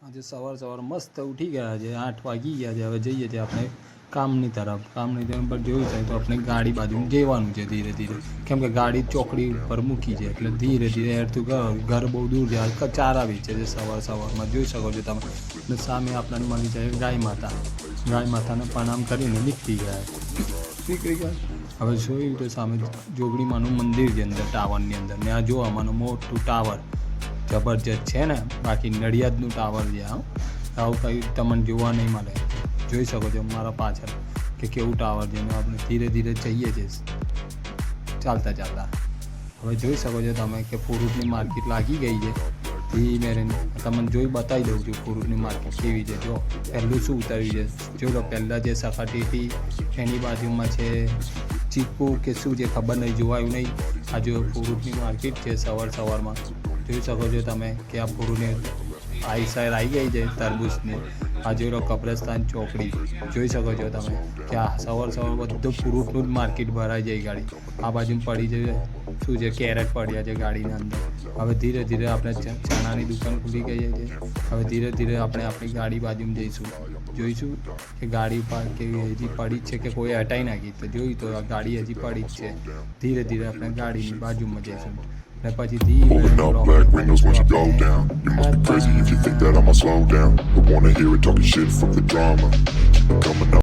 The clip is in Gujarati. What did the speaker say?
આજે સવાર મસ્ત ઉઠી ગયા છે, 8 વાગી ગયા છે. હવે જઈએ છીએ આપણે કામની તરફ પર જોયું થાય તો આપણે ગાડી બાજુ જવાનું છે ધીરે ધીરે, કેમ કે ગાડી ચોકડી ઉપર મૂકી છે એટલે ધીરે ધીરે હેરતું ઘર બહુ દૂર છે. ચારા વેચે છે સવારમાં, જોઈ શકો છો તમે. અને સામે આપણને મળી જાય ગાય માતાને પ્રણામ કરીને નીકળી ગયા. હવે જોયું તો સામે જોગણીમાનું મંદિર છે અંદર ટાવરની અંદર, ને આ જો આમાંનું મોટું ટાવર જબરજસ્ત છે ને, બાકી નડિયાદનું ટાવર છે. આવું કંઈ તમને જોવા નહીં મળે. જોઈ શકો છો મારા પાછળ કે કેવું ટાવર છે. આપણે ધીરે ધીરે જઈએ છીએ ચાલતા. હવે જોઈ શકો છો તમે કે ફ્રૂટની માર્કેટ લાગી ગઈ છે ધીમે રહીને. તમને જોઈ બતાવી દઉં છું ફ્રૂટની માર્કેટ કેવી છે. જો પહેલું શું ઉતર્યું છે, જો લો પહેલાં જે સપાટી હતી એની બાજુમાં છે ચીકુ કે શું છે ખબર નહીં, જોવાયું નહીં. આ જો ફ્રૂટની માર્કેટ છે સવારમાં. જોઈ શકો છો તમે કે આ ફ્રૂટની આઈ સાઈડ આવી ગઈ છે તરબૂચની. આ જોઈ લો કબ્રસ્તાન ચોકડી, જોઈ શકો છો તમે કે આ સવાર બધું ફ્રૂટનું જ માર્કેટ ભરાઈ જાય ગાડી. આ બાજુ પડી છે શું છે કેરેટ પડ્યા છે ગાડીના અંદર. હવે ધીરે ધીરે આપણે ચણાની દુકાન ખુલી ગઈ છે. હવે ધીરે ધીરે આપણે આપણી ગાડી બાજુમાં જઈશું, જોઈશું કે ગાડી કેવી હજી પડી જ છે કે કોઈ હટાઈ નાખી. તો જોયું તો આ ગાડી હજી પડી જ છે. ધીરે ધીરે આપણે ગાડીની બાજુમાં જઈશું ને પછી Pulling up black windows once you blow down. You must be crazy if you think that I'ma slow down. But wanna hear it talking shit from the drama. Coming up.